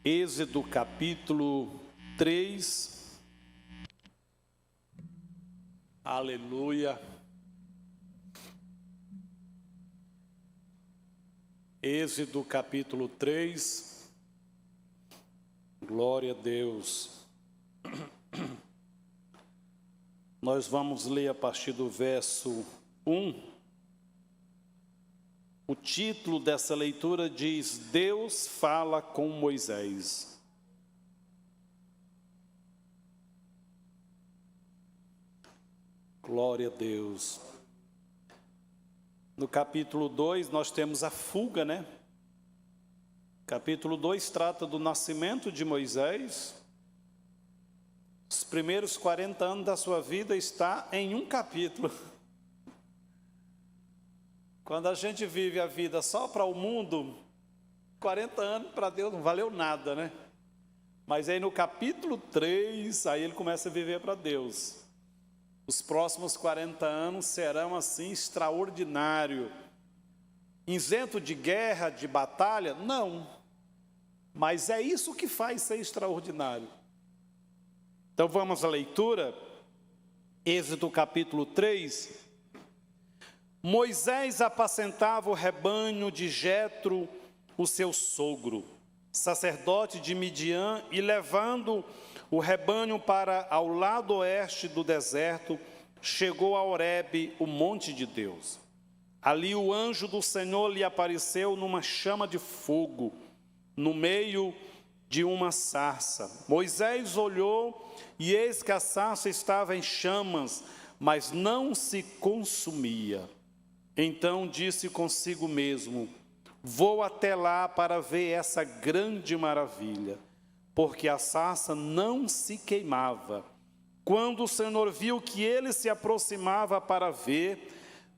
Êxodo capítulo 3, aleluia. Êxodo capítulo 3, glória a Deus. Nós vamos ler a partir do verso 1. O título dessa leitura diz: Deus fala com Moisés. Glória a Deus. No capítulo 2 nós temos a fuga, né? Capítulo 2 trata do nascimento de Moisés. Os primeiros 40 anos da sua vida está em um capítulo. Quando a gente vive a vida só para o mundo, 40 anos para Deus não valeu nada, né? Mas aí no capítulo 3, aí ele começa a viver para Deus. Os próximos 40 anos serão assim extraordinários. Isento de guerra, de batalha? Não. Mas é isso que faz ser extraordinário. Então vamos à leitura. Êxodo capítulo 3. Moisés apacentava o rebanho de Jetro, o seu sogro, sacerdote de Midian, e levando o rebanho para ao lado oeste do deserto, chegou a Horebe, o monte de Deus. Ali o anjo do Senhor lhe apareceu numa chama de fogo, no meio de uma sarça. Moisés olhou e eis que a sarça estava em chamas, mas não se consumia. Então disse consigo mesmo: vou até lá para ver essa grande maravilha, porque a sarça não se queimava. Quando o Senhor viu que ele se aproximava para ver,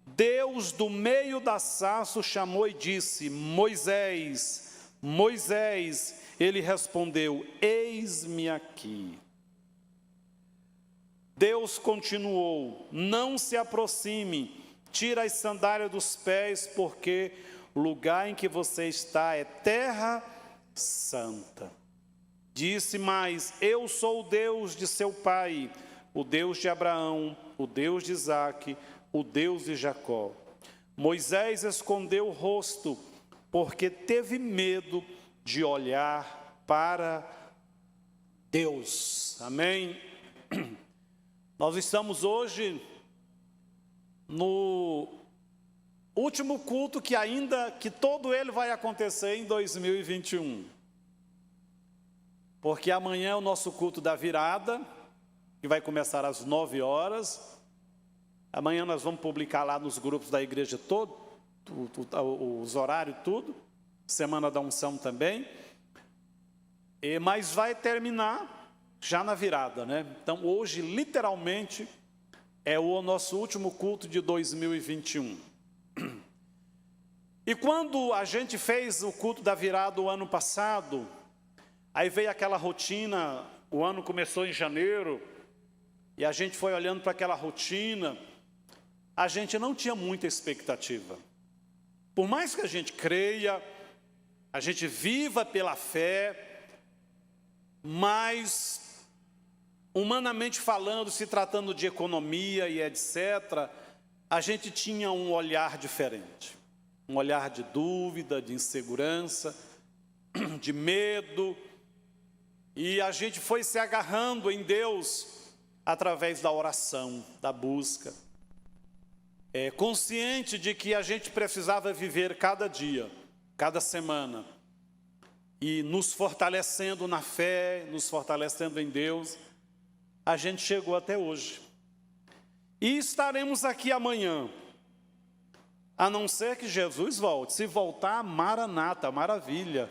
Deus do meio da sarça o chamou e disse: Moisés, Moisés. Ele respondeu: eis-me aqui. Deus continuou: não se aproxime, tira as sandálias dos pés, porque o lugar em que você está é terra santa. Disse mais: eu sou o Deus de seu pai, o Deus de Abraão, o Deus de Isaque, o Deus de Jacó. Moisés escondeu o rosto, porque teve medo de olhar para Deus. Amém? Nós estamos hoje no último culto que todo ele vai acontecer em 2021. Porque amanhã é o nosso culto da virada, que vai começar às 9 horas. Amanhã nós vamos publicar lá nos grupos da igreja os horários, tudo. Semana da unção também. Mas vai terminar já na virada, né? Então hoje, literalmente, é o nosso último culto de 2021. E quando a gente fez o culto da virada o ano passado, aí veio aquela rotina, o ano começou em janeiro, e a gente foi olhando para aquela rotina, a gente não tinha muita expectativa. Por mais que a gente creia, a gente viva pela fé, mas humanamente falando, se tratando de economia e etc., a gente tinha um olhar diferente. Um olhar de dúvida, de insegurança, de medo. E a gente foi se agarrando em Deus através da oração, da busca. Consciente de que a gente precisava viver cada dia, cada semana. E nos fortalecendo na fé, nos fortalecendo em Deus. A gente chegou até hoje. E estaremos aqui amanhã. A não ser que Jesus volte. Se voltar, maranata, maravilha.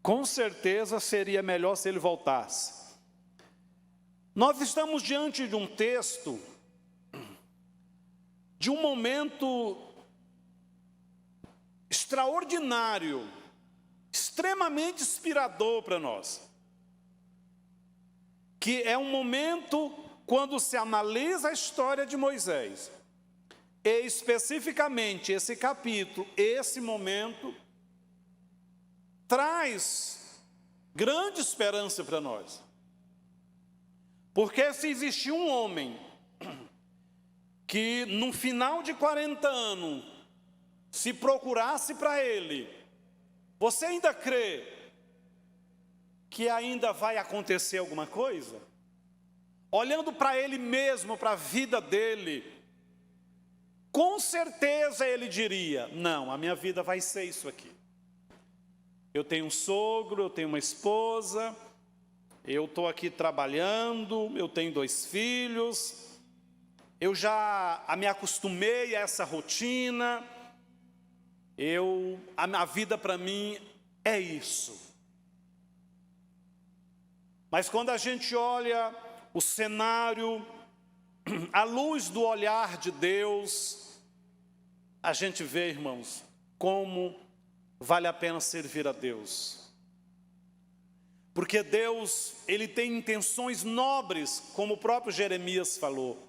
Com certeza seria melhor se ele voltasse. Nós estamos diante de um texto, de um momento extraordinário, extremamente inspirador para nós. Que é um momento quando se analisa a história de Moisés. E especificamente esse capítulo, esse momento, traz grande esperança para nós. Porque se existia um homem que no final de 40 anos, se procurasse para ele, você ainda crê que ainda vai acontecer alguma coisa? Olhando para ele mesmo, para a vida dele, com certeza ele diria: não, a minha vida vai ser isso aqui. Eu tenho um sogro, eu tenho uma esposa, eu estou aqui trabalhando, eu tenho 2 filhos, eu já me acostumei a essa rotina, a vida para mim é isso. Mas quando a gente olha o cenário, à luz do olhar de Deus, a gente vê, irmãos, como vale a pena servir a Deus. Porque Deus, Ele tem intenções nobres, como o próprio Jeremias falou.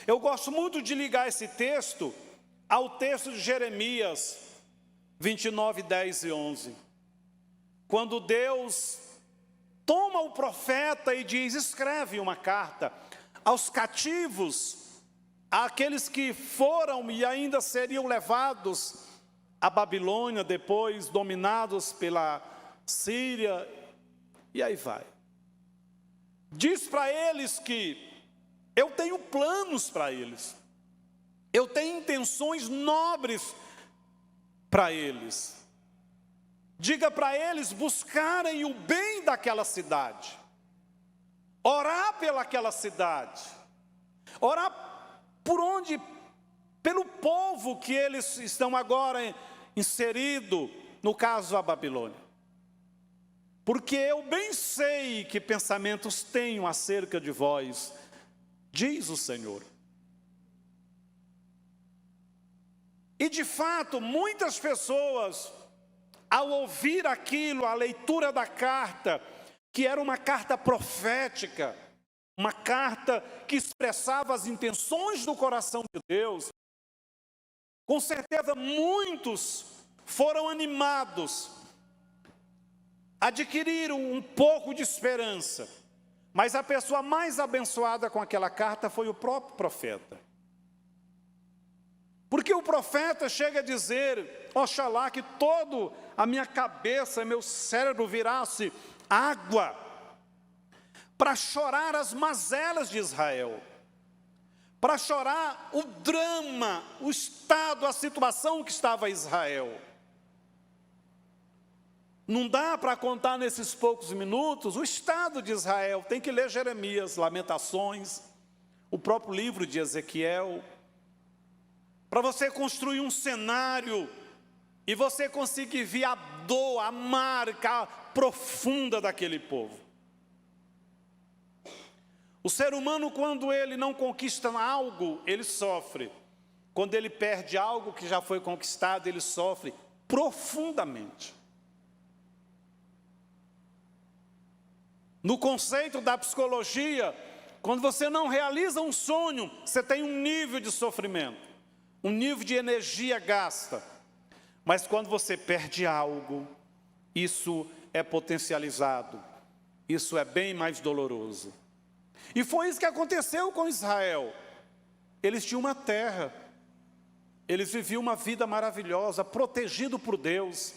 Eu gosto muito de ligar esse texto ao texto de Jeremias 29, 10 e 11. Quando Deus toma o profeta e diz: escreve uma carta aos cativos, àqueles que foram e ainda seriam levados à Babilônia, depois dominados pela Síria, e aí vai. Diz para eles que eu tenho planos para eles, eu tenho intenções nobres para eles. Diga para eles buscarem o bem daquela cidade, orar pelaquela cidade, orar por onde, pelo povo que eles estão agora inseridos, no caso a Babilônia. Porque eu bem sei que pensamentos tenho acerca de vós, diz o Senhor. E de fato, muitas pessoas, ao ouvir aquilo, a leitura da carta, que era uma carta profética, uma carta que expressava as intenções do coração de Deus, com certeza muitos foram animados, adquiriram um pouco de esperança, mas a pessoa mais abençoada com aquela carta foi o próprio profeta. Porque o profeta chega a dizer: oxalá que toda a minha cabeça, meu cérebro virasse água, para chorar as mazelas de Israel, para chorar o drama, o estado, a situação que estava Israel. Não dá para contar nesses poucos minutos o estado de Israel. Tem que ler Jeremias, Lamentações, o próprio livro de Ezequiel, para você construir um cenário e você conseguir ver a dor, a marca profunda daquele povo. O ser humano, quando ele não conquista algo, ele sofre. Quando ele perde algo que já foi conquistado, ele sofre profundamente. No conceito da psicologia, quando você não realiza um sonho, você tem um nível de sofrimento, um nível de energia gasta. Mas quando você perde algo, isso é potencializado, isso é bem mais doloroso. E foi isso que aconteceu com Israel. Eles tinham uma terra, eles viviam uma vida maravilhosa, protegido por Deus.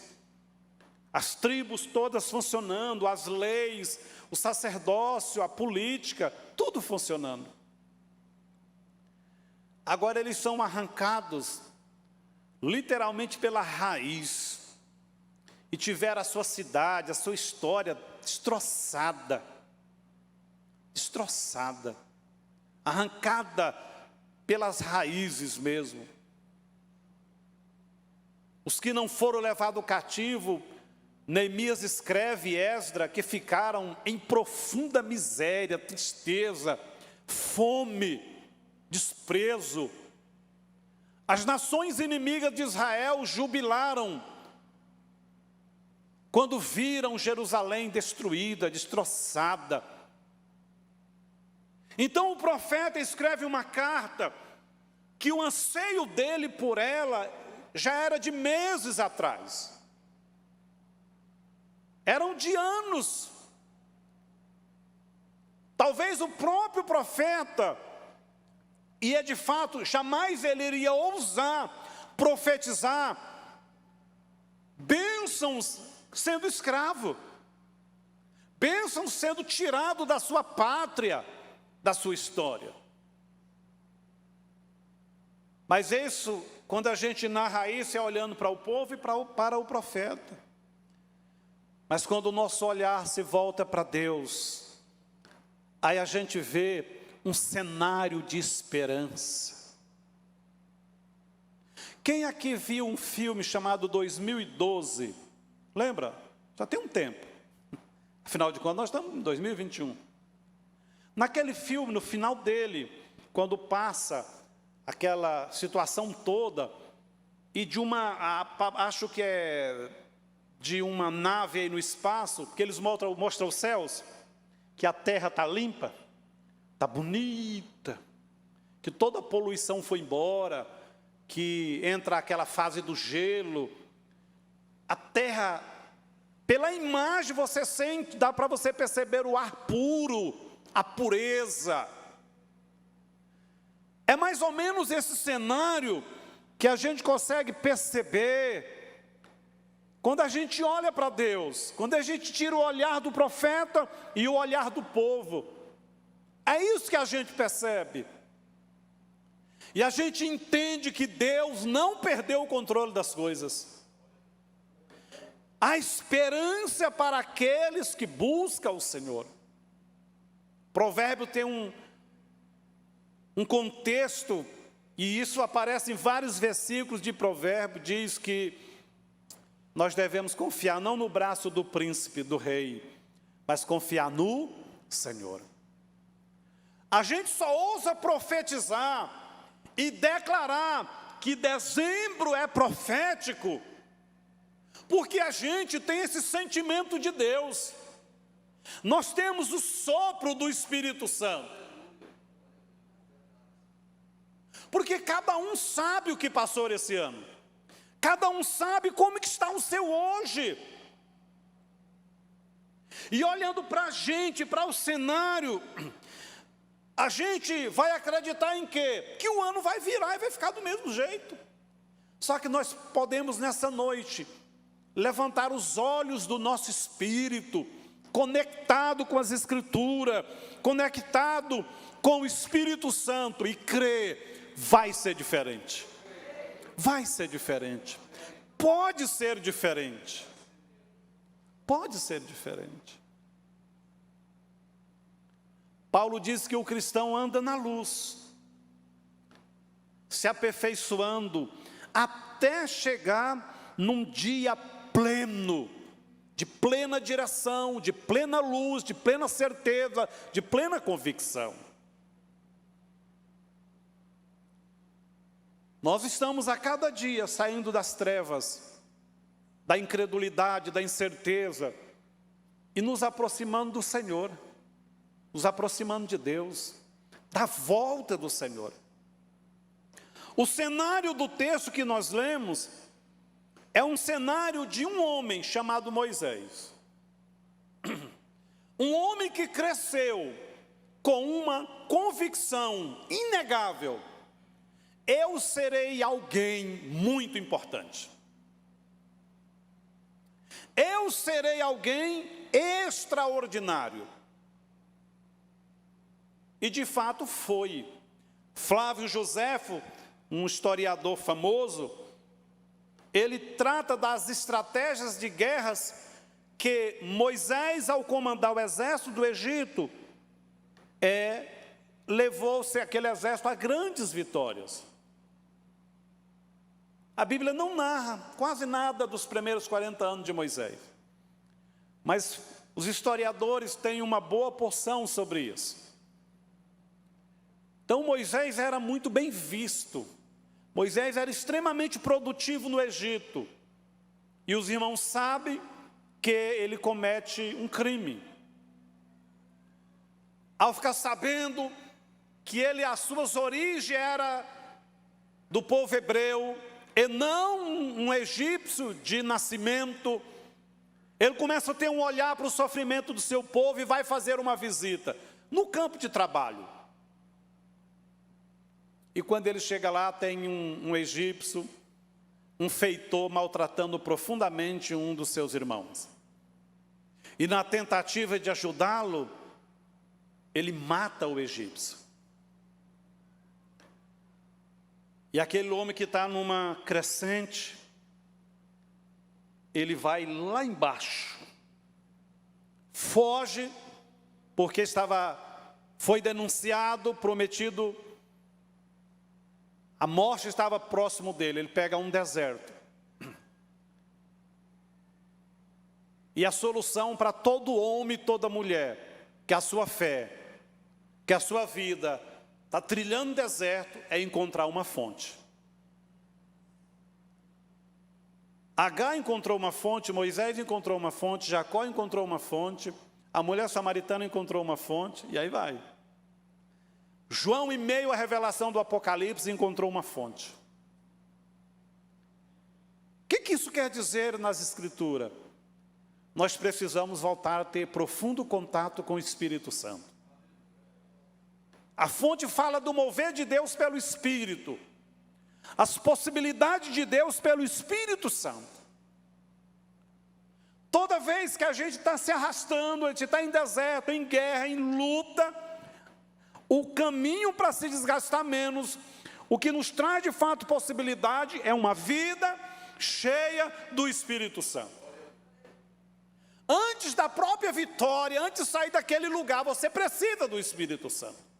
As tribos todas funcionando, as leis, o sacerdócio, a política, tudo funcionando. Agora eles são arrancados, literalmente pela raiz, e tiveram a sua cidade, a sua história destroçada, arrancada pelas raízes mesmo. Os que não foram levados cativo, Neemias escreve, Esdra, que ficaram em profunda miséria, tristeza, fome, desprezo. As nações inimigas de Israel jubilaram quando viram Jerusalém destruída, destroçada. Então o profeta escreve uma carta que o anseio dele por ela já era de meses atrás. eram de anos. Talvez o próprio profeta, e é de fato, jamais ele iria ousar profetizar bênçãos sendo escravo, bênçãos sendo tirado da sua pátria, da sua história. Mas isso, quando a gente narra isso, é olhando para o povo e para o profeta. Mas quando o nosso olhar se volta para Deus, aí a gente vê um cenário de esperança. Quem aqui viu um filme chamado 2012? Lembra? Já tem um tempo. Afinal de contas, nós estamos em 2021. Naquele filme, no final dele, quando passa aquela situação toda, e de acho que é de uma nave aí no espaço, que eles mostram os céus, que a terra está limpa, está bonita, que toda a poluição foi embora, que entra aquela fase do gelo, a terra, pela imagem você sente, dá para você perceber o ar puro, a pureza. É mais ou menos esse cenário que a gente consegue perceber quando a gente olha para Deus, quando a gente tira o olhar do profeta e o olhar do povo. É isso que a gente percebe. E a gente entende que Deus não perdeu o controle das coisas. Há esperança para aqueles que buscam o Senhor. Provérbio tem um contexto, e isso aparece em vários versículos de Provérbio, diz que nós devemos confiar não no braço do príncipe, do rei, mas confiar no Senhor. A gente só ousa profetizar e declarar que dezembro é profético, porque a gente tem esse sentimento de Deus. Nós temos o sopro do Espírito Santo. Porque cada um sabe o que passou esse ano. Cada um sabe como que está o seu hoje. E olhando para a gente, para o cenário, a gente vai acreditar em quê? Que o ano vai virar e vai ficar do mesmo jeito. Só que nós podemos nessa noite levantar os olhos do nosso espírito, conectado com as Escrituras, conectado com o Espírito Santo e crer, vai ser diferente. Vai ser diferente. Pode ser diferente. Pode ser diferente. Paulo diz que o cristão anda na luz, se aperfeiçoando até chegar num dia pleno, de plena direção, de plena luz, de plena certeza, de plena convicção. Nós estamos a cada dia saindo das trevas, da incredulidade, da incerteza, e nos aproximando do Senhor, nos aproximando de Deus, da volta do Senhor. O cenário do texto que nós lemos é um cenário de um homem chamado Moisés. Um homem que cresceu com uma convicção inegável: eu serei alguém muito importante. Eu serei alguém extraordinário. E de fato foi. Flávio Joséfo, um historiador famoso, ele trata das estratégias de guerras que Moisés, ao comandar o exército do Egito, levou-se aquele exército a grandes vitórias. A Bíblia não narra quase nada dos primeiros 40 anos de Moisés, mas os historiadores têm uma boa porção sobre isso. Então Moisés era muito bem visto, Moisés era extremamente produtivo no Egito, e os irmãos sabem que ele comete um crime. Ao ficar sabendo que as suas origens eram do povo hebreu, e não um egípcio de nascimento, Ele começa a ter um olhar para o sofrimento do seu povo e vai fazer uma visita no campo de trabalho. E quando ele chega lá, tem um egípcio, um feitor, maltratando profundamente um dos seus irmãos. E na tentativa de ajudá-lo, ele mata o egípcio. E aquele homem que está numa crescente, ele vai lá embaixo, foge, porque foi denunciado, prometido, a morte estava próximo dele. Ele pega um deserto. E a solução para todo homem e toda mulher, que a sua fé, que a sua vida está trilhando deserto, é encontrar uma fonte. Agar encontrou uma fonte, Moisés encontrou uma fonte, Jacó encontrou uma fonte, a mulher samaritana encontrou uma fonte, e aí vai. João, em meio à revelação do Apocalipse, encontrou uma fonte. O que isso quer dizer nas Escrituras? Nós precisamos voltar a ter profundo contato com o Espírito Santo. A fonte fala do mover de Deus pelo Espírito. As possibilidades de Deus pelo Espírito Santo. Toda vez que a gente está se arrastando, a gente está em deserto, em guerra, em luta, o caminho para se desgastar menos, o que nos traz de fato possibilidade, é uma vida cheia do Espírito Santo. Antes da própria vitória, antes de sair daquele lugar, você precisa do Espírito Santo.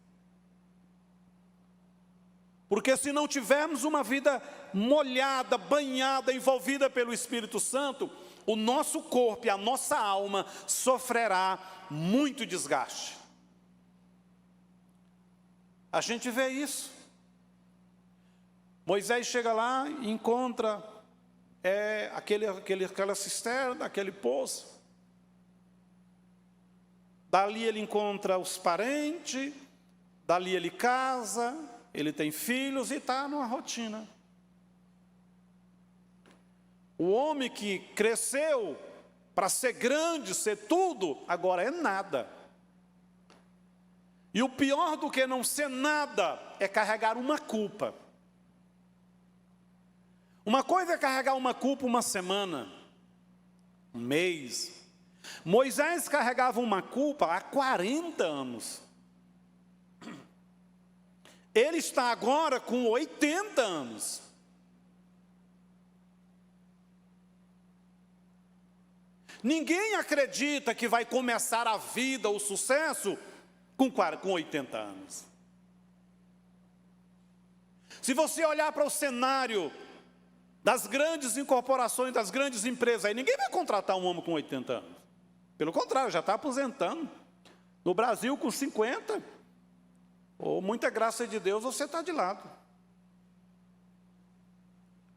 Porque se não tivermos uma vida molhada, banhada, envolvida pelo Espírito Santo, o nosso corpo e a nossa alma sofrerá muito desgaste. A gente vê isso. Moisés chega lá e encontra aquela cisterna, aquele poço. Dali ele encontra os parentes, dali ele casa, ele tem filhos e está numa rotina. O homem que cresceu para ser grande, ser tudo, agora é nada. E o pior do que não ser nada é carregar uma culpa. Uma coisa é carregar uma culpa uma semana, um mês. Moisés carregava uma culpa há 40 anos. Ele está agora com 80 anos. Ninguém acredita que vai começar a vida, o sucesso, com 80 anos. Se você olhar para o cenário das grandes incorporações, das grandes empresas, aí ninguém vai contratar um homem com 80 anos. Pelo contrário, já está aposentando. No Brasil, com 50, ou muita graça de Deus, você está de lado.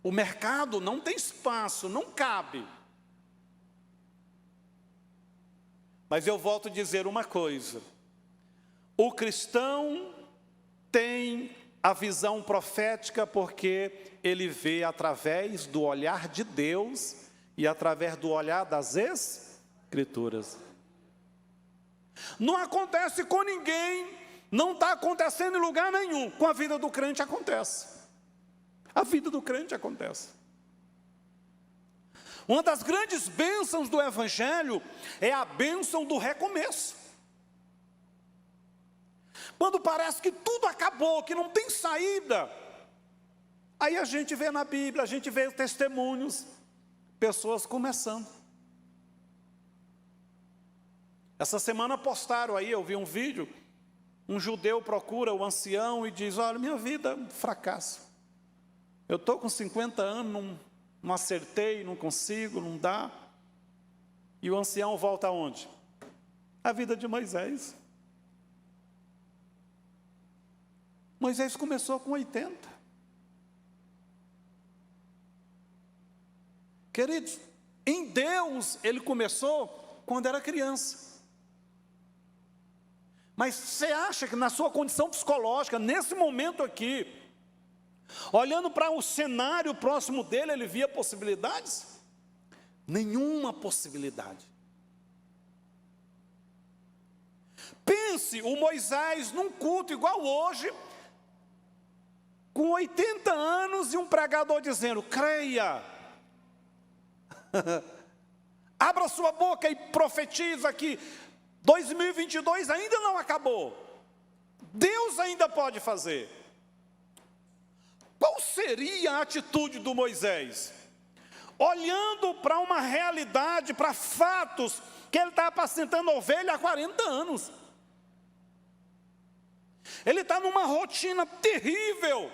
O mercado não tem espaço, não cabe. Mas eu volto a dizer uma coisa. O cristão tem a visão profética porque ele vê através do olhar de Deus e através do olhar das Escrituras. Não acontece com ninguém, não está acontecendo em lugar nenhum. Com a vida do crente acontece. A vida do crente acontece. Uma das grandes bênçãos do Evangelho é a bênção do recomeço. Quando parece que tudo acabou, que não tem saída, aí a gente vê na Bíblia, a gente vê testemunhos, pessoas começando. Essa semana postaram aí, eu vi um vídeo, um judeu procura o ancião e diz: olha, minha vida é um fracasso. Eu estou com 50 anos, não acertei, não consigo, não dá. E o ancião volta aonde? A vida de Moisés. Moisés começou com 80. Queridos, em Deus ele começou quando era criança. Mas você acha que na sua condição psicológica, nesse momento aqui, olhando para o cenário próximo dele, ele via possibilidades? Nenhuma possibilidade. Pense o Moisés num culto igual hoje, com 80 anos e um pregador dizendo: creia, abra sua boca e profetiza que 2022 ainda não acabou. Deus ainda pode fazer. Qual seria a atitude do Moisés? Olhando para uma realidade, para fatos, que ele está apacentando ovelha há 40 anos. Ele está numa rotina terrível.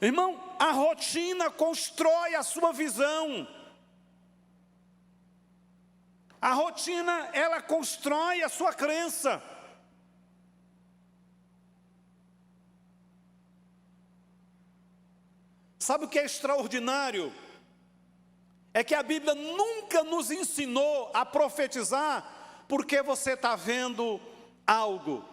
Irmão, a rotina constrói a sua visão. A rotina, ela constrói a sua crença. Sabe o que é extraordinário? É que a Bíblia nunca nos ensinou a profetizar porque você está vendo algo.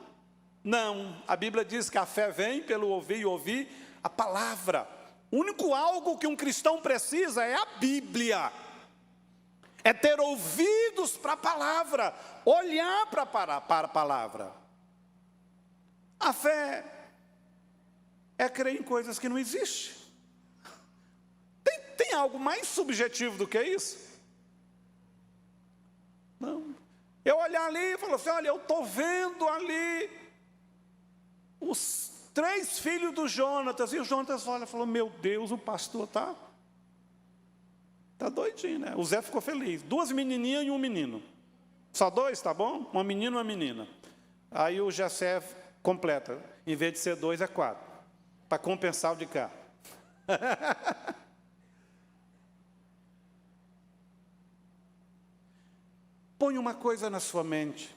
Não, a Bíblia diz que a fé vem pelo ouvir e ouvir a palavra. O único algo que um cristão precisa é a Bíblia. É ter ouvidos para a palavra, olhar para a palavra. A fé é crer em coisas que não existem. Tem algo mais subjetivo do que isso? Não. Eu olhar ali e falar assim: olha, eu estou vendo ali os 3 filhos do Jonatas. E o Jonatas olha e falou: meu Deus, o pastor está doidinho, né? O Zé ficou feliz. 2 menininhas e um menino. Só 2, tá bom? Uma menina e uma menina. Aí o Jessé completa. Em vez de ser 2, é 4. Para compensar o de cá. Põe uma coisa na sua mente.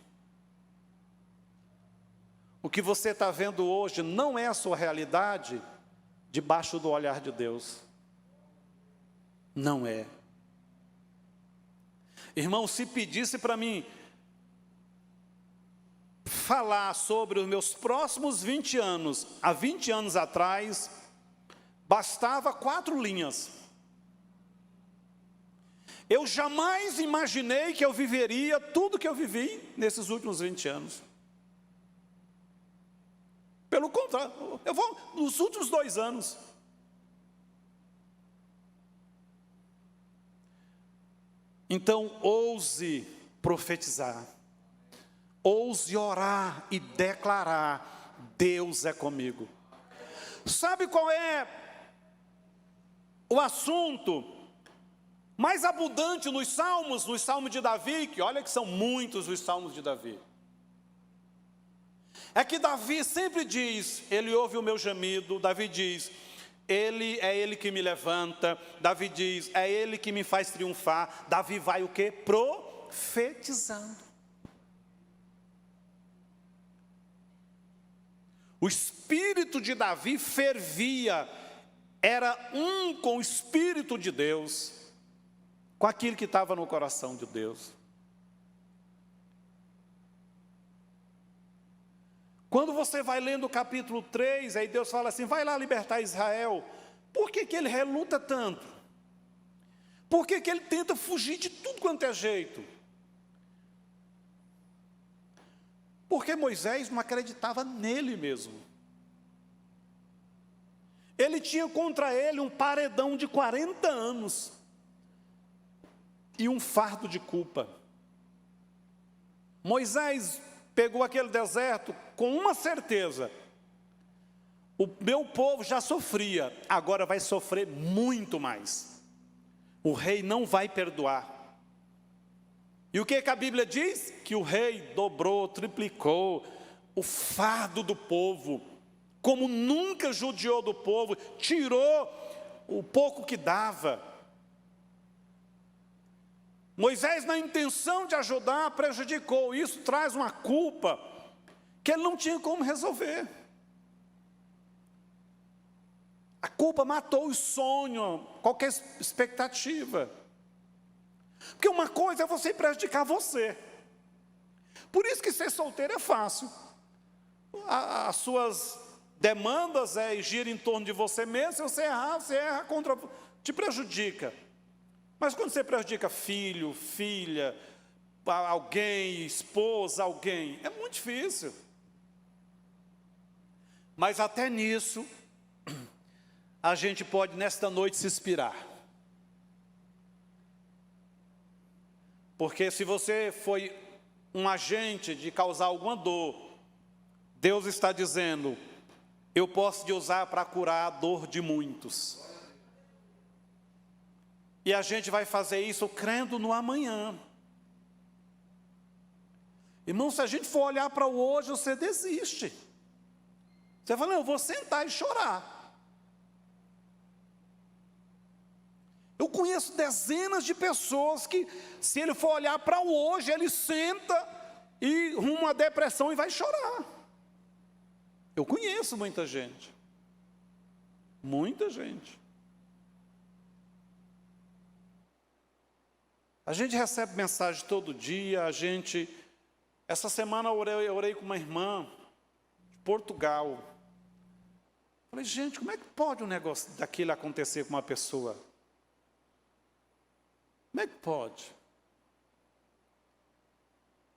O que você está vendo hoje não é a sua realidade debaixo do olhar de Deus. Não é. Irmão, se pedisse para mim falar sobre os meus próximos 20 anos, há 20 anos atrás, bastava 4 linhas. Eu jamais imaginei que eu viveria tudo que eu vivi nesses últimos 20 anos. Pelo contrário, eu vou nos últimos 2 anos. Então, ouse profetizar. Ouse orar e declarar: Deus é comigo. Sabe qual é o assunto mais abundante nos salmos de Davi, que olha que são muitos os salmos de Davi? É que Davi sempre diz: ele ouve o meu gemido. Davi diz: Ele que me levanta. Davi diz: é Ele que me faz triunfar. Davi vai o quê? Profetizando. O espírito de Davi fervia, era um com o Espírito de Deus, com aquilo que estava no coração de Deus. Quando você vai lendo o capítulo 3, aí Deus fala assim: vai lá libertar Israel. Por que ele reluta tanto? Por que ele tenta fugir de tudo quanto é jeito? Porque Moisés não acreditava nele mesmo. Ele tinha contra ele um paredão de 40 anos. E um fardo de culpa. Moisés pegou aquele deserto com uma certeza: o meu povo já sofria, agora vai sofrer muito mais. O rei não vai perdoar. E o que a Bíblia diz? Que o rei dobrou, triplicou o fardo do povo, como nunca judiou do povo, tirou o pouco que dava. Moisés, na intenção de ajudar, prejudicou. Isso traz uma culpa que ele não tinha como resolver. A culpa matou o sonho, qualquer expectativa. Porque uma coisa é você prejudicar você. Por isso que ser solteiro é fácil. As suas demandas giram em torno de você mesmo. Se você erra contra, te prejudica. Mas quando você prejudica filho, filha, alguém, esposa, alguém, é muito difícil. Mas até nisso, a gente pode nesta noite se inspirar. Porque se você foi um agente de causar alguma dor, Deus está dizendo, eu posso te usar para curar a dor de muitos. E a gente vai fazer isso crendo no amanhã. Irmão, se a gente for olhar para o hoje, você desiste. Você fala, não, eu vou sentar e chorar. Eu conheço dezenas de pessoas que, se ele for olhar para o hoje, ele senta e rumo à depressão e vai chorar. Eu conheço muita gente. Muita gente. A gente recebe mensagem todo dia, essa semana eu orei com uma irmã de Portugal. Falei, gente, como é que pode um negócio daquele acontecer com uma pessoa? Como é que pode?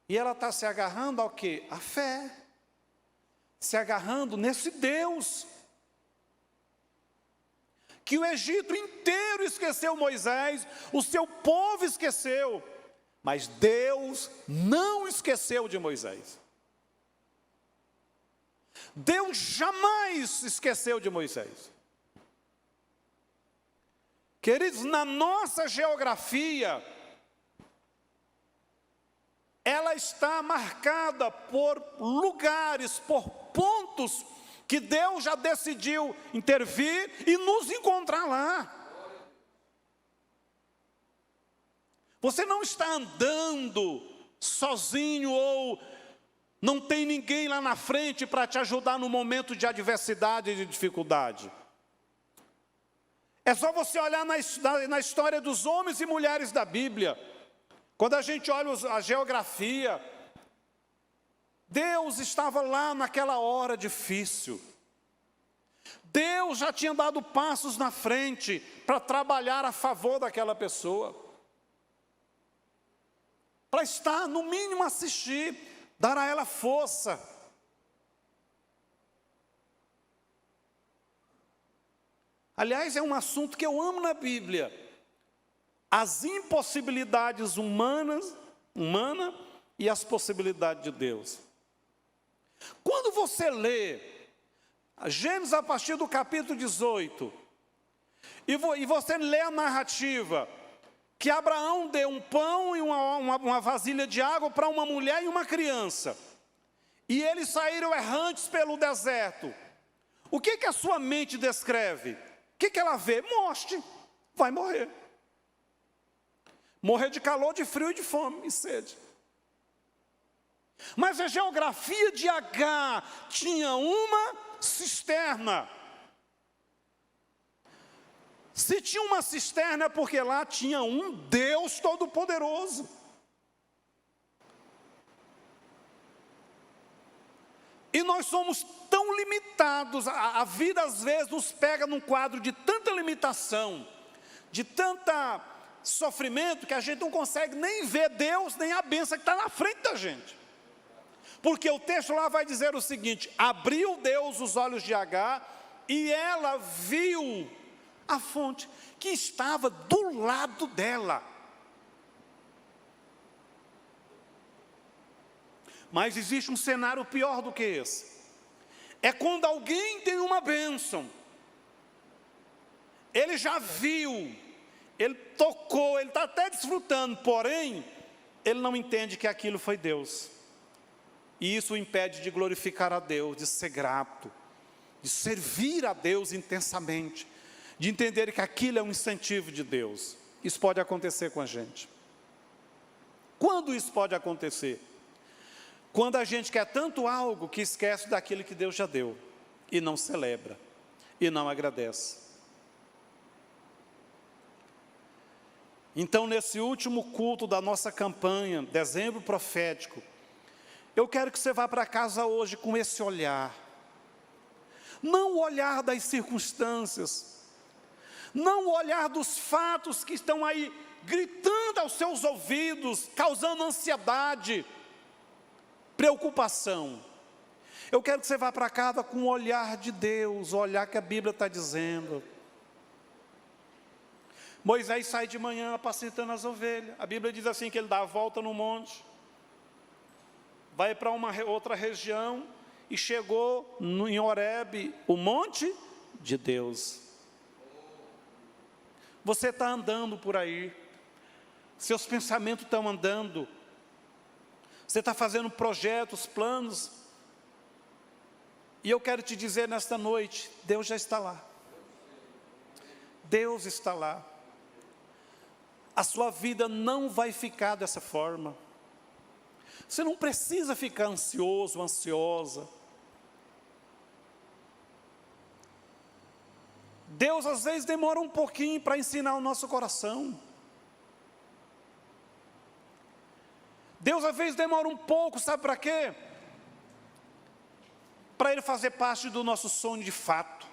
E ela está se agarrando ao quê? A fé. Se agarrando nesse Deus. Que o Egito inteiro esqueceu Moisés, o seu povo esqueceu. Mas Deus não esqueceu de Moisés. Deus jamais esqueceu de Moisés. Queridos, na nossa geografia, ela está marcada por lugares, por pontos que Deus já decidiu intervir e nos encontrar lá. Você não está andando sozinho ou não tem ninguém lá na frente para te ajudar no momento de adversidade e de dificuldade. É só você olhar na história dos homens e mulheres da Bíblia. Quando a gente olha a geografia, Deus estava lá naquela hora difícil. Deus já tinha dado passos na frente para trabalhar a favor daquela pessoa. Para estar, no mínimo, assistir, dar a ela força. Aliás, é um assunto que eu amo na Bíblia. As impossibilidades humanas e as possibilidades de Deus. Quando você lê Gênesis a partir do capítulo 18, e você lê a narrativa, que Abraão deu um pão e uma vasilha de água para uma mulher e uma criança, e eles saíram errantes pelo deserto, o que a sua mente descreve? O que ela vê? Morte, vai morrer. Morrer de calor, de frio e de fome e sede. Mas a geografia de Agar tinha uma cisterna. Se tinha uma cisterna é porque lá tinha um Deus Todo-Poderoso. E nós somos tão limitados, a vida às vezes nos pega num quadro de tanta limitação, de tanta sofrimento, que a gente não consegue nem ver Deus, nem a bênção que está na frente da gente. Porque o texto lá vai dizer o seguinte: abriu Deus os olhos de Agar, e ela viu a fonte que estava do lado dela. Mas existe um cenário pior do que esse. É quando alguém tem uma bênção. Ele já viu, ele tocou, ele está até desfrutando, porém, ele não entende que aquilo foi Deus. E isso o impede de glorificar a Deus, de ser grato, de servir a Deus intensamente, de entender que aquilo é um incentivo de Deus. Isso pode acontecer com a gente. Quando isso pode acontecer? Quando a gente quer tanto algo que esquece daquilo que Deus já deu, e não celebra, e não agradece. Então, nesse último culto da nossa campanha, Dezembro Profético, eu quero que você vá para casa hoje com esse olhar. Não o olhar das circunstâncias, não o olhar dos fatos que estão aí gritando aos seus ouvidos, causando ansiedade, preocupação. Eu quero que você vá para casa com o olhar de Deus, o olhar que a Bíblia está dizendo. Moisés sai de manhã apacentando as ovelhas. A Bíblia diz assim que ele dá a volta no monte, vai para uma outra região e chegou em Horebe, o monte de Deus. Você está andando por aí, seus pensamentos estão andando, você está fazendo projetos, planos, e eu quero te dizer nesta noite, Deus já está lá. Deus está lá. A sua vida não vai ficar dessa forma. Você não precisa ficar ansioso, ansiosa. Deus às vezes demora um pouquinho para ensinar o nosso coração. Deus às vezes demora um pouco, sabe para quê? Para Ele fazer parte do nosso sonho de fato.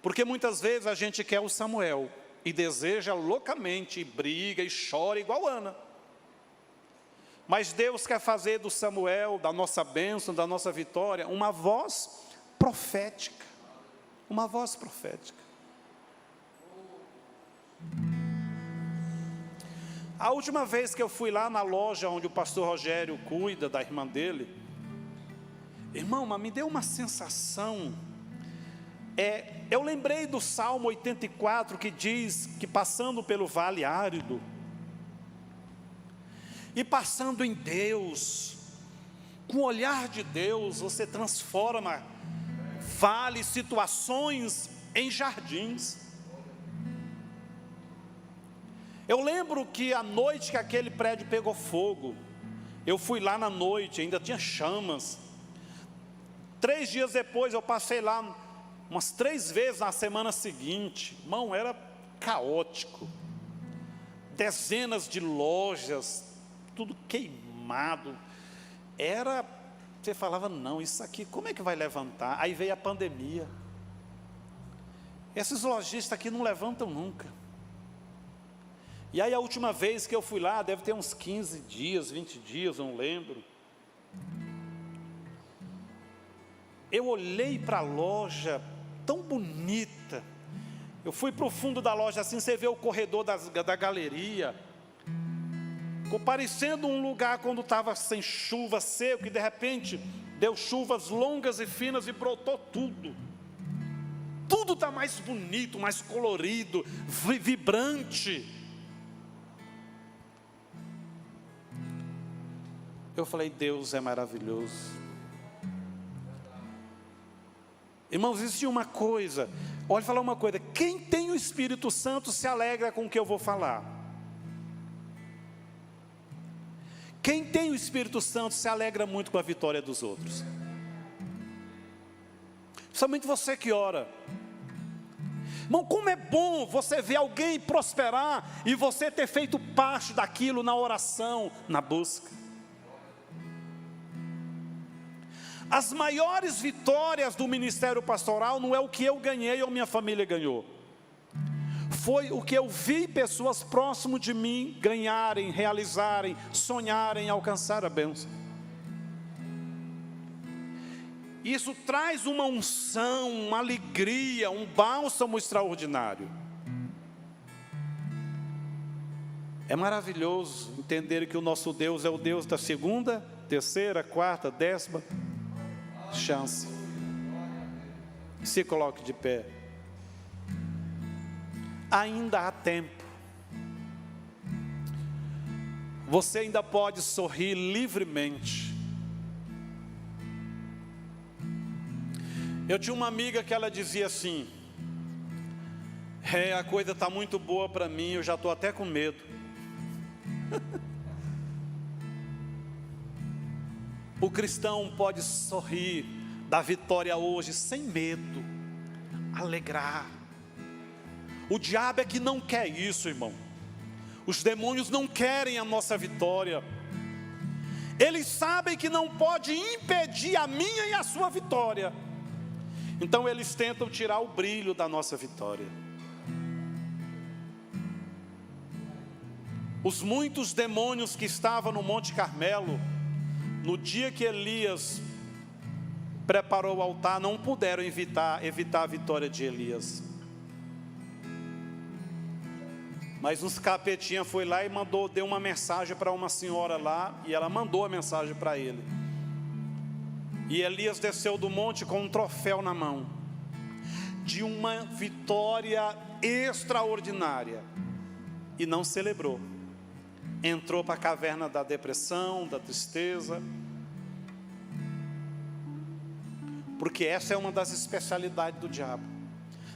Porque muitas vezes a gente quer o Samuel e deseja loucamente, e briga e chora igual Ana. Mas Deus quer fazer do Samuel, da nossa bênção, da nossa vitória, uma voz profética. Uma voz profética. A última vez que eu fui lá na loja onde o pastor Rogério cuida da irmã dele, irmão, mas me deu uma sensação, eu lembrei do Salmo 84 que diz que passando pelo vale árido, e passando em Deus, com o olhar de Deus, você transforma vales, situações em jardins. Eu lembro que a noite que aquele prédio pegou fogo, eu fui lá na noite, ainda tinha chamas. 3 dias depois eu passei lá umas 3 vezes na semana seguinte. Irmão, era caótico. Dezenas de lojas, tudo queimado. Você falava, não, isso aqui, como é que vai levantar? Aí veio a pandemia. Esses lojistas aqui não levantam nunca. E aí a última vez que eu fui lá, deve ter uns 15 dias, 20 dias, não lembro. Eu olhei para a loja, tão bonita. Eu fui para o fundo da loja, assim, você vê o corredor da galeria. Ficou parecendo um lugar quando estava sem chuva, seco, e de repente deu chuvas longas e finas e brotou tudo. Tudo está mais bonito, mais colorido, vibrante. Eu falei, Deus é maravilhoso. Irmãos, existe uma coisa, olha, falar uma coisa, quem tem o Espírito Santo se alegra com o que eu vou falar. Quem tem o Espírito Santo se alegra muito com a vitória dos outros. Somente você que ora. Irmão, como é bom você ver alguém prosperar e você ter feito parte daquilo na oração, na busca. As maiores vitórias do ministério pastoral não é o que eu ganhei ou minha família ganhou. Foi o que eu vi pessoas próximo de mim ganharem, realizarem, sonharem, alcançar a bênção. Isso traz uma unção, uma alegria, um bálsamo extraordinário. É maravilhoso entender que o nosso Deus é o Deus da segunda, terceira, quarta, 10ª chance. Se coloque de pé. Ainda há tempo. Você ainda pode sorrir livremente. Eu tinha uma amiga que ela dizia assim: a coisa está muito boa para mim, eu já estou até com medo. O cristão pode sorrir da vitória hoje sem medo, alegrar. O diabo é que não quer isso, irmão. Os demônios não querem a nossa vitória. Eles sabem que não pode impedir a minha e a sua vitória. Então eles tentam tirar o brilho da nossa vitória. Os muitos demônios que estavam no Monte Carmelo, no dia que Elias preparou o altar, não puderam evitar a vitória de Elias. Mas uns capetinha foi lá e deu uma mensagem para uma senhora lá, e ela mandou a mensagem para ele. E Elias desceu do monte com um troféu na mão, de uma vitória extraordinária, e não celebrou. Entrou para a caverna da depressão, da tristeza, porque essa é uma das especialidades do diabo,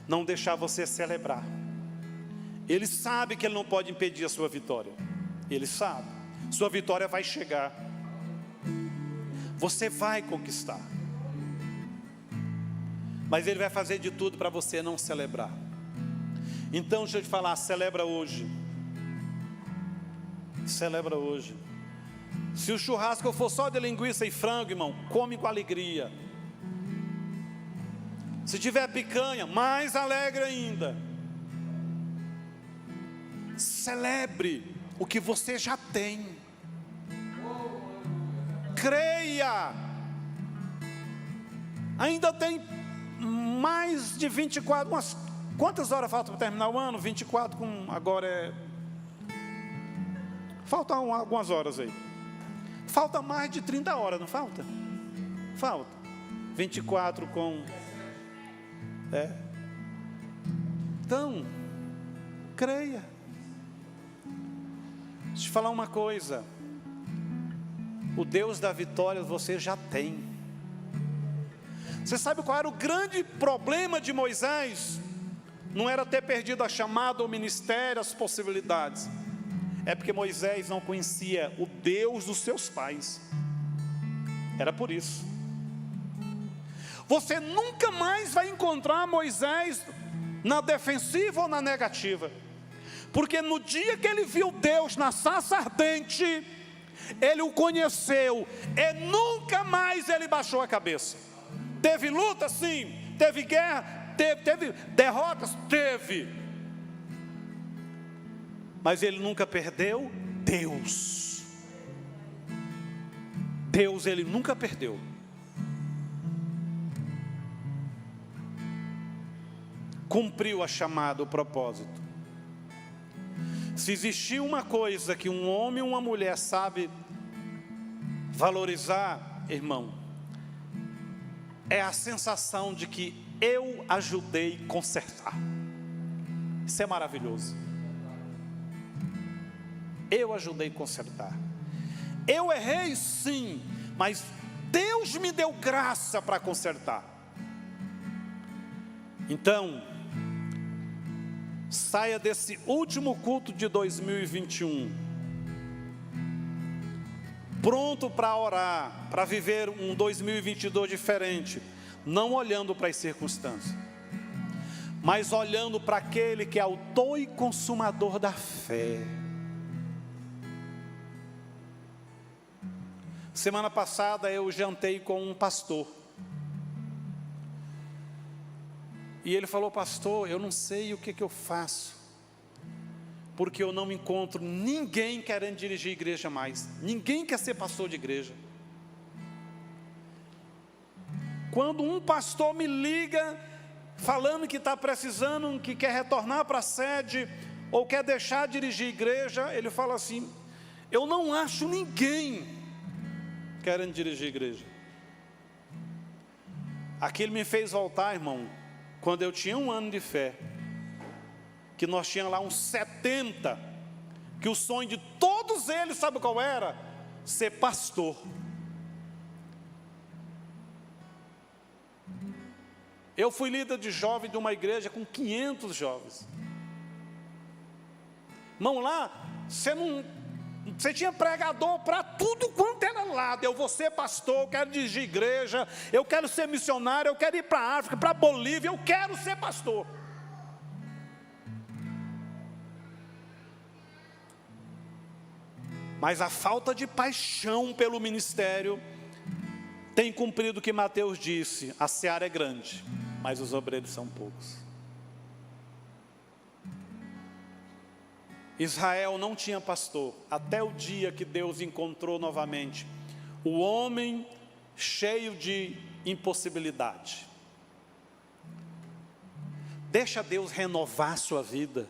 não deixar você celebrar. Ele sabe que ele não pode impedir a sua vitória. Ele sabe, sua vitória vai chegar, você vai conquistar, mas ele vai fazer de tudo para você não celebrar. Então deixa eu te falar, celebra hoje. Celebra hoje. Se o churrasco for só de linguiça e frango, irmão, come com alegria. Se tiver picanha, mais alegre ainda. Celebre o que você já tem. Creia. Ainda tem mais de 24, quantas horas faltam para terminar o ano? 24 agora faltam algumas horas aí. Falta mais de 30 horas, não falta? Falta. 24 Então, creia. Deixa eu te falar uma coisa. O Deus da vitória você já tem. Você sabe qual era o grande problema de Moisés? Não era ter perdido a chamada, o ministério, as possibilidades. É porque Moisés não conhecia o Deus dos seus pais. Era por isso. Você nunca mais vai encontrar Moisés na defensiva ou na negativa. Porque no dia que ele viu Deus na sarça ardente, ele o conheceu, e nunca mais ele baixou a cabeça. Teve luta, sim. Teve guerra, teve derrotas, teve. Mas ele nunca perdeu Deus. Deus ele nunca perdeu. Cumpriu a chamada, o propósito. Se existir uma coisa que um homem ou uma mulher sabe valorizar, irmão, é a sensação de que eu ajudei a consertar. Isso é maravilhoso. Eu ajudei a consertar. Eu errei sim, mas Deus me deu graça para consertar. Então, saia desse último culto de 2021 pronto para orar, para viver um 2022 diferente, não olhando para as circunstâncias, mas olhando para aquele que é autor e consumador da fé. Semana passada eu jantei com um pastor, e ele falou: pastor, eu não sei o que eu faço, porque eu não encontro ninguém querendo dirigir igreja mais, ninguém quer ser pastor de igreja. Quando um pastor me liga, falando que está precisando, que quer retornar para a sede, ou quer deixar de dirigir igreja, ele fala assim: eu não acho ninguém querendo dirigir igreja. Aquilo me fez voltar, irmão, quando eu tinha 1 ano de fé, que nós tínhamos lá uns 70, que o sonho de todos eles, sabe qual era? Ser pastor. Eu fui líder de jovem de uma igreja com 500 jovens. Irmão, lá, você tinha pregador para tudo quanto era lado. Eu vou ser pastor, eu quero dirigir igreja, eu quero ser missionário, eu quero ir para a África, para a Bolívia, eu quero ser pastor. Mas a falta de paixão pelo ministério tem cumprido o que Mateus disse: a seara é grande, mas os obreiros são poucos. Israel não tinha pastor, até o dia que Deus encontrou novamente o homem cheio de impossibilidade. Deixa Deus renovar sua vida.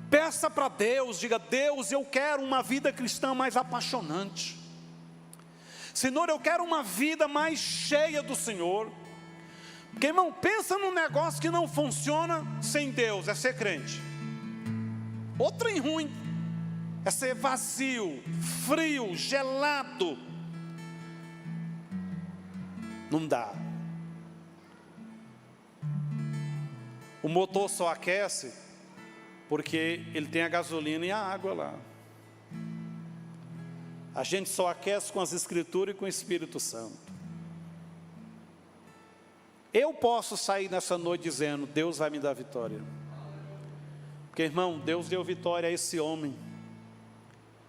Peça para Deus, diga: Deus, eu quero uma vida cristã mais apaixonante. Senhor, eu quero uma vida mais cheia do Senhor. Porque, irmão, pensa num negócio que não funciona sem Deus, é ser crente. Outro trem ruim é ser vazio, frio, gelado. Não dá. O motor só aquece porque ele tem a gasolina e a água lá. A gente só aquece com as Escrituras e com o Espírito Santo. Eu posso sair nessa noite dizendo: Deus vai me dar vitória. Porque, irmão, Deus deu vitória a esse homem.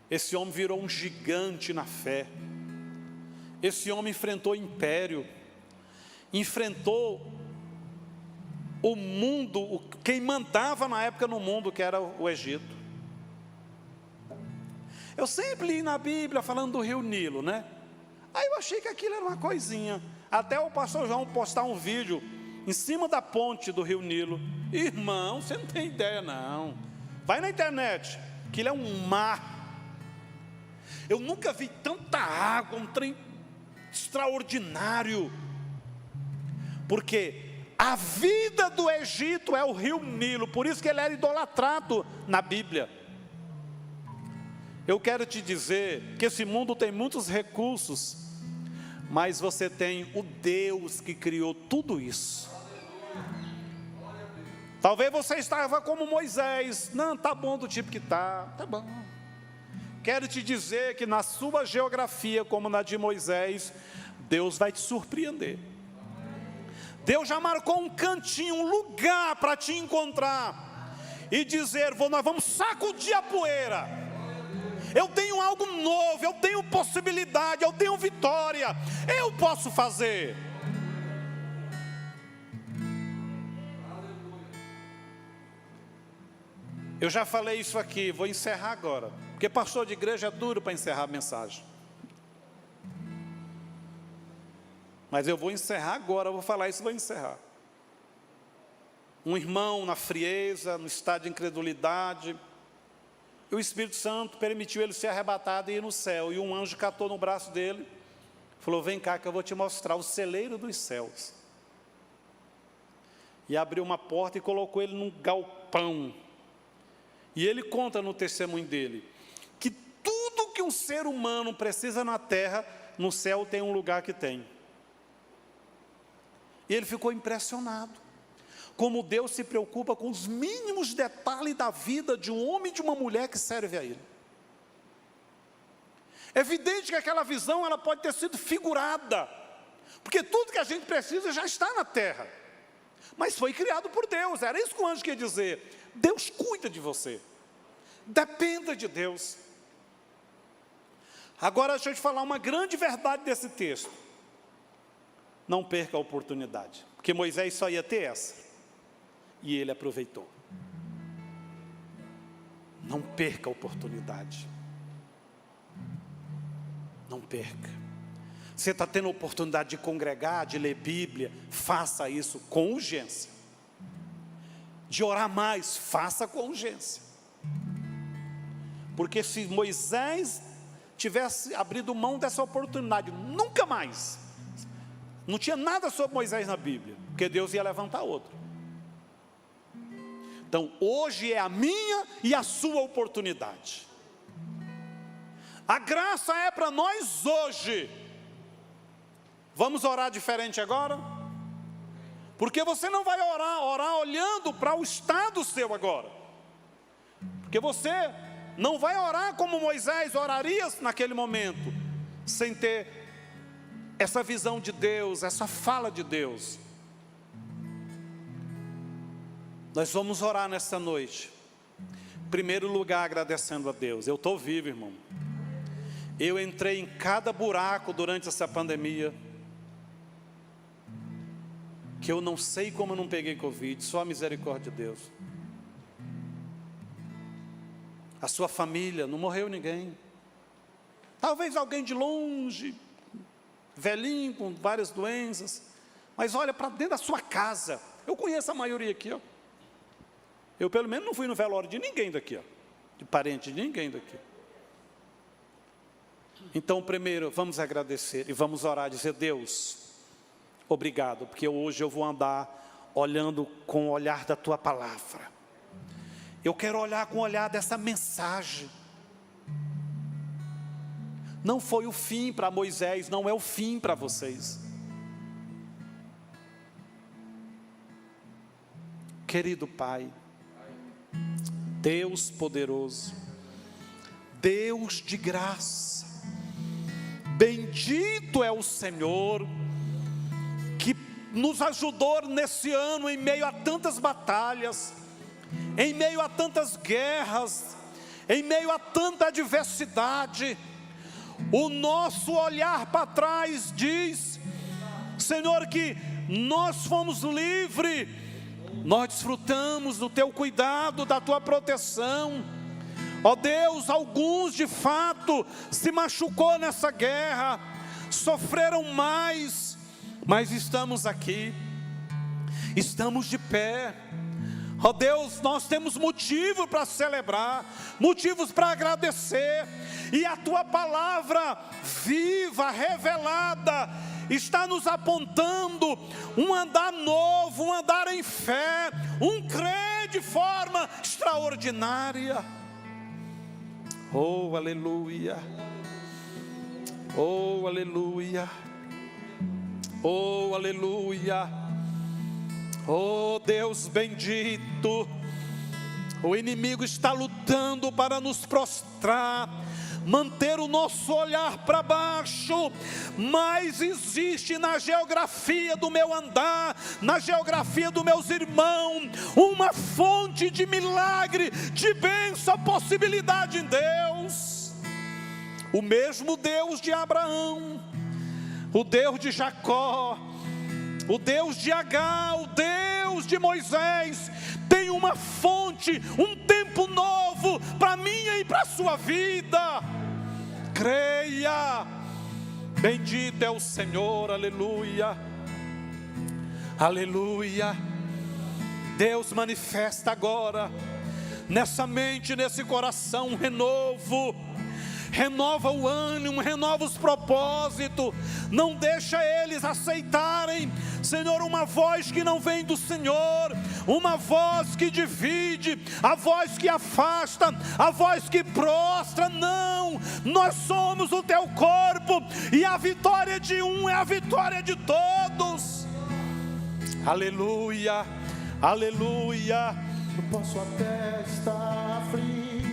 Esse homem virou um gigante na fé. Esse homem enfrentou o império, enfrentou o mundo, quem mandava na época no mundo, que era o Egito. Eu sempre li na Bíblia falando do rio Nilo, né? Aí eu achei que aquilo era uma coisinha, até o pastor João postar um vídeo em cima da ponte do rio Nilo. Irmão, você não tem ideia não, vai na internet, aquilo é um mar. Eu nunca vi tanta água, um trem extraordinário, porque a vida do Egito é o rio Nilo, por isso que ele era idolatrado na Bíblia. Eu quero te dizer que esse mundo tem muitos recursos, mas você tem o Deus que criou tudo isso. Talvez você estava como Moisés: não, tá bom do tipo que tá bom. Quero te dizer que na sua geografia, como na de Moisés, Deus vai te surpreender. Deus já marcou um cantinho, um lugar para te encontrar e dizer: nós vamos sacudir a poeira. Eu tenho algo novo, eu tenho possibilidade, eu tenho vitória, eu posso fazer. Eu já falei isso aqui, vou encerrar agora, porque pastor de igreja é duro para encerrar a mensagem. Mas eu vou encerrar agora, eu vou falar isso e vou encerrar. Um irmão na frieza, no estado de incredulidade, e o Espírito Santo permitiu ele ser arrebatado e ir no céu, e um anjo catou no braço dele, falou: vem cá que eu vou te mostrar o celeiro dos céus. E abriu uma porta e colocou ele num galpão. E ele conta no testemunho dele, que tudo que um ser humano precisa na terra, no céu tem um lugar que tem. E ele ficou impressionado, como Deus se preocupa com os mínimos detalhes da vida de um homem e de uma mulher que serve a Ele. É evidente que aquela visão ela pode ter sido figurada, porque tudo que a gente precisa já está na terra, mas foi criado por Deus. Era isso que o anjo queria dizer: Deus cuida de você, dependa de Deus. Agora deixa eu te falar uma grande verdade desse texto: não perca a oportunidade, porque Moisés só ia ter essa, e ele aproveitou. Não perca a oportunidade, não perca. Você está tendo a oportunidade de congregar, de ler Bíblia, faça isso com urgência. De orar mais, faça com urgência. Porque se Moisés tivesse abrido mão dessa oportunidade, nunca mais, não tinha nada sobre Moisés na Bíblia, porque Deus ia levantar outro. Então hoje é a minha e a sua oportunidade. A graça é para nós hoje. Vamos orar diferente agora? Porque você não vai orar olhando para o estado seu agora. Porque você não vai orar como Moisés oraria naquele momento, sem ter essa visão de Deus, essa fala de Deus. Nós vamos orar nessa noite. Em primeiro lugar, agradecendo a Deus. Eu estou vivo, irmão. Eu entrei em cada buraco durante essa pandemia, que eu não sei como eu não peguei Covid, só a misericórdia de Deus. a sua família, não morreu ninguém. Talvez alguém de longe, velhinho, com várias doenças, mas olha para dentro da sua casa. Eu conheço a maioria aqui, ó. Eu pelo menos não fui no velório de ninguém daqui, ó, de parente de ninguém daqui. Então primeiro vamos agradecer e vamos orar, dizer: Deus, obrigado, porque hoje eu vou andar olhando com o olhar da tua palavra. Eu quero olhar com o olhar dessa mensagem. Não foi o fim para Moisés, não é o fim para vocês. Querido Pai, Deus poderoso, Deus de graça, bendito é o Senhor, que nos ajudou nesse ano em meio a tantas batalhas, em meio a tantas guerras, em meio a tanta adversidade. O nosso olhar para trás diz, Senhor, que nós fomos livres, nós desfrutamos do teu cuidado, da tua proteção. Ó Deus, alguns de fato se machucou nessa guerra, sofreram mais, mas estamos aqui, estamos de pé. Ó Deus, nós temos motivo para celebrar, motivos para agradecer, e a tua palavra viva, revelada, está nos apontando um andar novo, um andar em fé, um crer de forma extraordinária. Oh, aleluia, oh, aleluia, oh, aleluia, oh Deus bendito. O inimigo está lutando para nos prostrar, manter o nosso olhar para baixo, mas existe na geografia do meu andar, na geografia dos meus irmãos, uma fonte de milagre, de bênção, possibilidade em Deus. O mesmo Deus de Abraão, o Deus de Jacó, o Deus de Agar, o Deus de Moisés, tem uma fonte, um tempo novo para minha e para a sua vida. Creia, bendito é o Senhor, aleluia, aleluia. Deus manifesta agora, nessa mente, nesse coração, um renovo. Renova o ânimo, renova os propósitos, não deixa eles aceitarem, Senhor, uma voz que não vem do Senhor, uma voz que divide, a voz que afasta, a voz que prostra. Não, nós somos o teu corpo, e a vitória de um é a vitória de todos. Aleluia, aleluia. Eu posso até estar frio,